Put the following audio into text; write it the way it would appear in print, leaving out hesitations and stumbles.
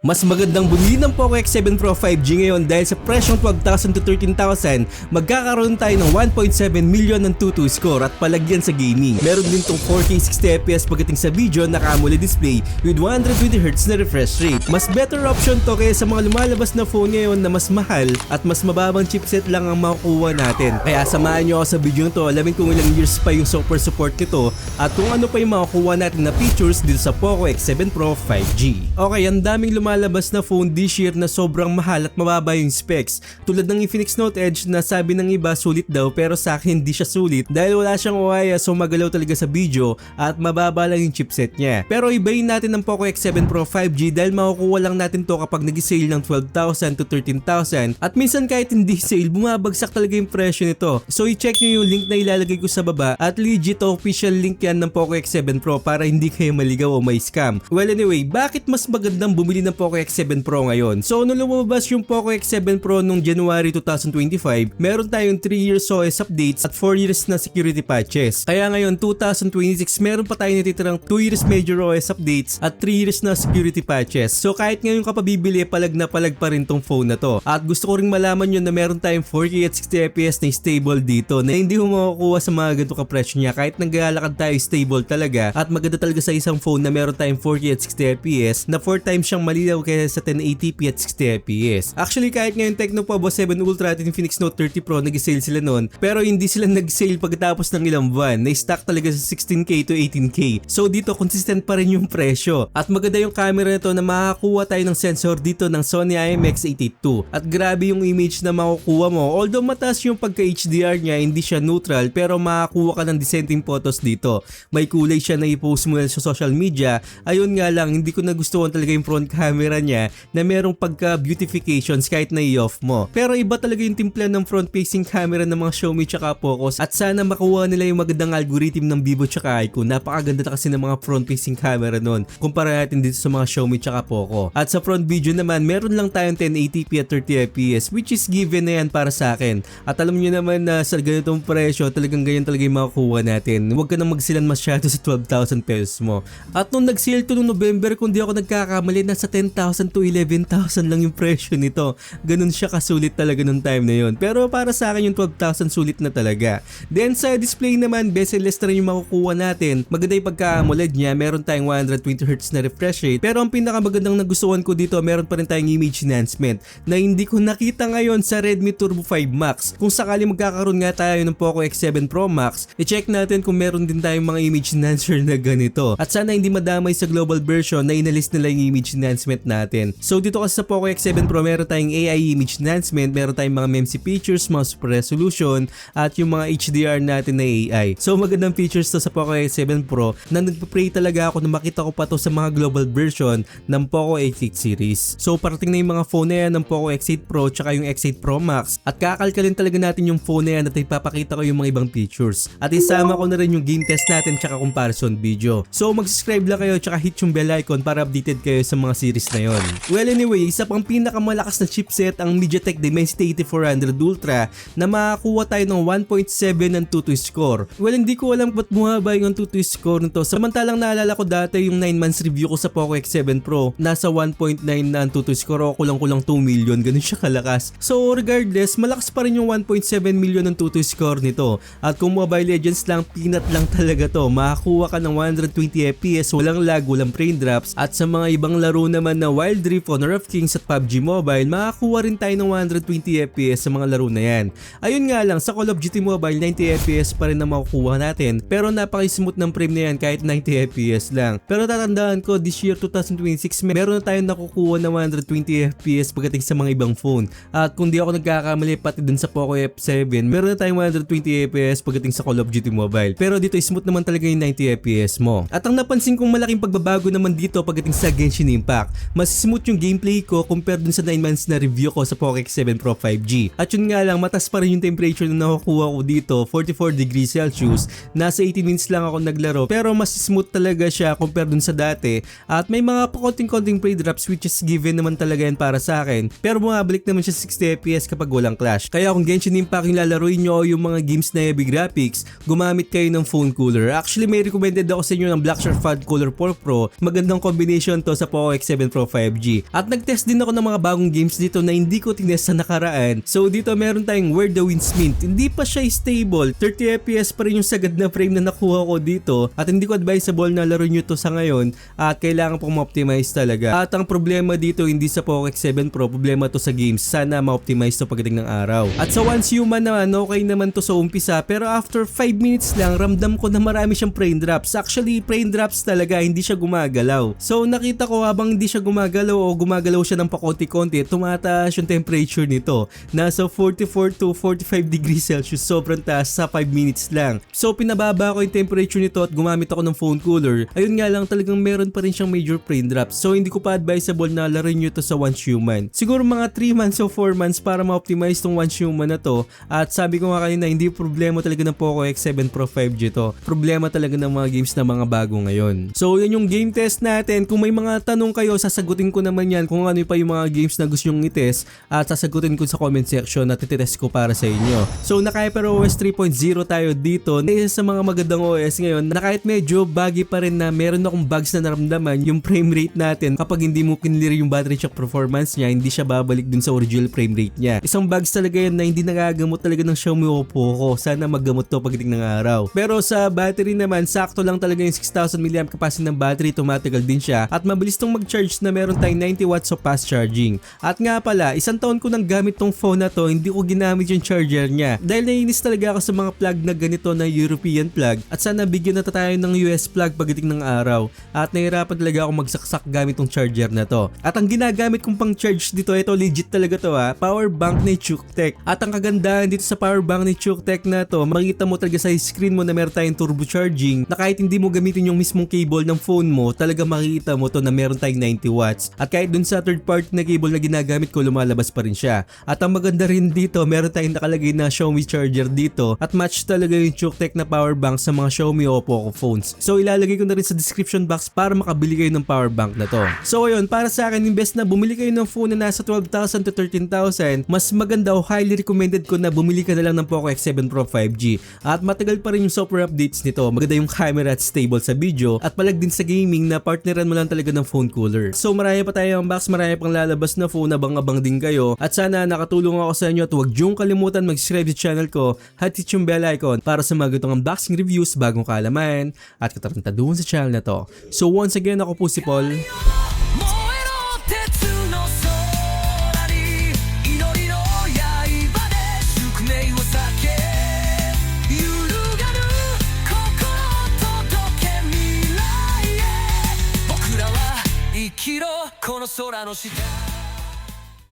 Mas magandang bumili ng Poco X7 Pro 5G ngayon dahil sa presyong 12,000 to 13,000, magkakaroon tayo ng 1.7 million ng 2.2 score at palagyan sa gaming. Meron din tong 4K 60fps pagdating sa video, naka-AMOLED display with 120Hz na refresh rate. Mas better option to kaya sa mga lumalabas na phone ngayon na mas mahal at mas mababang chipset lang ang makukuha natin. Kaya samahan nyo ako sa video to, alamin kung ilang years pa yung software support nito at kung ano pa yung makukuha natin na features dito sa Poco X7 Pro 5G. Okay, ang daming lumalabas na phone this year na sobrang mahal at mababa yung specs. Tulad ng Infinix Note Edge na sabi ng iba sulit daw pero sa akin hindi siya sulit dahil wala siyang OIS, so magalaw talaga sa video at mababa lang yung chipset niya. Pero ibayin natin ng Poco X7 Pro 5G dahil makukuha lang natin to kapag nag-sale ng 12,000 to 13,000 at minsan kahit hindi sale, bumabagsak talaga yung presyo nito. So i-check nyo yung link na ilalagay ko sa baba at legit official link yan ng Poco X7 Pro para hindi kayo maligaw o may scam. Well anyway, bakit mas magandang bumili ng Poco X7 Pro ngayon? So nung lumabas yung Poco X7 Pro nung January 2025, meron tayong 3 years OS updates at 4 years na security patches. Kaya ngayon 2026 meron pa tayong natitirang 2 years major OS updates at 3 years na security patches. So kahit ngayon ka pa bibili, palag na palag pa rin tong phone na to. At gusto ko ring malaman yun na meron tayong 4K at 60fps na stable dito na hindi mo makukuha sa mga ganito ka presyo niya. Kahit naglalakad tayo, stable talaga at maganda talaga sa isang phone na meron tayong 4K at 60fps na 4 times siyang malilaw kaysa sa 1080p at 60fps. Actually kahit ngayon Tecno Povo 7 Ultra at Infinix Note 30 Pro nag-sale sila noon, pero hindi sila nag-sale pagkatapos ng ilang buwan. Na-stock talaga sa 16K to 18K. So dito consistent pa rin yung presyo. At maganda yung camera nito na makakakuha tayo ng sensor dito ng Sony IMX882. At grabe yung image na makukuha mo. Although mataas yung pagka-HDR niya, hindi siya neutral, pero makakuha ka ng dissenting photos dito. May kulay siya na i-post mo sa social media. Ayun nga lang, hindi ko nagustuhan talaga yung front camera niya na merong pagka-beautifications kahit na i-off mo. Pero iba talaga yung timpla ng front-facing camera ng mga Xiaomi tsaka Poco at sana makuha nila yung magandang algorithm ng Vivo tsaka iQOO. Napakaganda na kasi ng mga front-facing camera nun kumpara natin dito sa mga Xiaomi tsaka Poco. At sa front video naman, meron lang tayong 1080p at 30fps which is given na yan para sa akin. At alam nyo naman na sa ganitong presyo, talagang ganyan talaga yung makukuha natin. Huwag ka nang magsilan masyado sa 12,000 pesos mo. At nung nag-sale to noong November, kung di ako nagkakamali, nasa 10,000 to 11,000 lang yung presyo nito. Ganun siya kasulit talaga nung time na yun. Pero para sa akin yung 12,000 sulit na talaga. Then sa display naman, bezel-less na rin yung makukuha natin. Maganda yung pagka-AMOLED niya, meron tayong 120Hz na refresh rate. Pero ang pinakamagandang nagustuhan ko dito, meron pa rin tayong image enhancement na hindi ko nakita ngayon sa Redmi Turbo 5 Max. Kung sakali magkakaroon nga tayo ng Poco X7 Pro Max, i-check natin kung meron din tayong mga image enhancer na ganito. At sana hindi madamay sa global version na inalis nila yung image enhancement natin. So dito kasi sa Poco X7 Pro, meron tayong AI image enhancement, meron tayong mga MEMC features, mga super resolution, at yung mga HDR natin na AI. So magandang features to sa Poco X7 Pro na nagpa-pray talaga ako na makita ko pa to sa mga global version ng Poco X8 series. So parating na yung mga phone na yan ng Poco X8 Pro tsaka yung X8 Pro Max at kakalkalin talaga natin yung phone na yan at ipapakita ko yung mga ibang features. At isama ko na rin yung game test natin tsaka comparison video. So mag-subscribe lang kayo tsaka hit yung bell icon para updated kayo sa mga series na yon. Well anyway, isa pang pinakamalakas na chipset ang MediaTek Dimensity 8400 Ultra na makakuha tayo ng 1.7 ng 2.2 score. Well hindi ko alam ba't bumaba yung 2.2 score nito. Samantalang naalala ko dati yung 9 months review ko sa Poco X7 Pro, nasa 1.9 na ang 2.2 score o kulang-kulang 2 million, ganun siya kalakas. So regardless, malakas pa rin yung 1.7 million ng 2.2 score nito. At kung Mobile Legends lang, peanut lang talaga to. Makakuha ka ng 120fps, walang lag, walang frame drops. At sa mga ibang laro naman na Wild Rift, Honor of Kings at PUBG Mobile, makakuha rin tayo ng 120fps sa mga laro na yan. Ayun nga lang, sa Call of Duty Mobile, 90fps pa rin na makukuha natin. Pero napaka-smooth ng frame na yan kahit 90fps lang. Pero tatandaan ko, this year 2026, meron na tayong nakukuha ng 120fps pagdating sa mga ibang phone. At kung di ako nagkakamali, pati dun sa Poco F7, meron na tayong 120fps pagdating sa Call of Duty Mobile. Pero dito smooth naman talaga yung 90fps mo. At ang napansin kong malaking pagbabago naman dito pagdating sa Genshin Impact, mas smooth yung gameplay ko compared dun sa 9 months na review ko sa Poco X7 Pro 5G. At yun nga lang, matas pa rin yung temperature na nakukuha ko dito, 44 degrees Celsius. Nasa 18 minutes lang ako naglaro, pero mas smooth talaga siya compared dun sa dati. At may mga pakonting-konting frame drops which is given naman talaga yan para sa akin. Pero bumabalik naman siya 60fps kapag walang clash. Kaya kung Genshin Impact yung lalaroin nyo o yung mga games na heavy graphics, gumamit kayo ng phone cooler. Actually may recommended ako sa inyo ng Blackshark Fan Cooler 4 Pro. Magandang combination to sa Poco X7 Pro Pro 5G. At nag-test din ako ng mga bagong games dito na hindi ko tinest sa nakaraan. So dito meron tayong Where the Winds Meet. Hindi pa siya stable, 30 FPS pa rin yung sagad na frame na nakuha ko dito at hindi ko advisable na laro nyo to sa ngayon at kailangan pong ma-optimize talaga. At ang problema dito hindi sa Poco X7 Pro, problema to sa games. Sana ma-optimize to pagdating ng araw. At sa Once Human naman, okay naman to sa umpisa pero after 5 minutes lang ramdam ko na marami siyang frame drops. Actually frame drops talaga, hindi siya gumagalaw. So nakita ko habang hindi siya gumagalaw o gumagalaw siya ng pakonti-konti, tumataas yung temperature nito. Nasa 44 to 45 degrees Celsius, sobrang taas sa 5 minutes lang. So pinababa ko yung temperature nito at gumamit ako ng phone cooler. Ayun nga lang, talagang meron pa rin siyang major frame drops. So hindi ko pa advisable na laruin nyo to sa Once Human. Siguro mga 3 months o 4 months para ma-optimize tong Once Human na to. At sabi ko nga kanina, hindi problema talaga ng Poco X7 Pro 5G to. Problema talaga ng mga games na mga bago ngayon. So yun yung game test natin. Kung may mga tanong kayo, sasagutin ko naman yan kung ano pa yung mga games na gusto nyong itest at sasagutin ko sa comment section at ititest ko para sa inyo. So naka-HyperOS 3.0 tayo dito. Isa sa mga magandang OS ngayon na kahit medyo buggy pa rin na meron akong bugs na naramdaman yung frame rate natin kapag hindi mo kinlear yung battery check performance niya, hindi siya babalik dun sa original frame rate niya. Isang bugs talaga yan na hindi nagagamot talaga ng Xiaomi Oppo ko. Sana maggamot to pagdating ng araw. Pero sa battery naman, sakto lang talaga yung 6,000 mAh capacity ng battery, tumatagal din siya at mabilis tong mag-charge na meron tayong 90 watts of fast charging. At nga pala, isang taon ko nang gamit tong phone na to, hindi ko ginamit yung charger niya. Dahil naiinis talaga ako sa mga plug na ganito na European plug at sana bigyan na tayo ng US plug pagdating ng araw. At nahirapan talaga ako magsaksak gamit tong charger na to. At ang ginagamit kong pang charge dito, ito legit talaga to power bank ni Chuktek. At ang kagandahan dito sa power bank ni Chuktek na to, makikita mo talaga sa screen mo na meron tayong turbo charging na kahit hindi mo gamitin yung mismong cable ng phone mo, talaga makikita mo to na meron tayong 90 watts. At kahit dun sa third party na cable na ginagamit ko, lumalabas pa rin siya. At ang maganda rin dito, meron tayong nakalagay na Xiaomi charger dito at match talaga yung Chuktek na power bank sa mga Xiaomi o Poco phones. So ilalagay ko na rin sa description box para makabili kayo ng power bank na to. So ayun, para sa akin, imbes na bumili kayo ng phone na nasa 12,000 to 13,000, mas maganda o highly recommended ko na bumili ka na lang ng Poco X7 Pro 5G. At matagal pa rin yung software updates nito, maganda yung camera at stable sa video at palag din sa gaming na partneran mo lang talaga ng phone cooler. So marami pa tayo unbox, marami pang lalabas na phone, abang-abang din kayo. At sana nakatulong ako sa inyo at huwag niyong kalimutan mag-subscribe sa channel ko at hit yung bell icon para sa mga ganitong unboxing reviews, bagong kaalaman at katarantaduhan sa channel na to. So once again, ako po si Paul.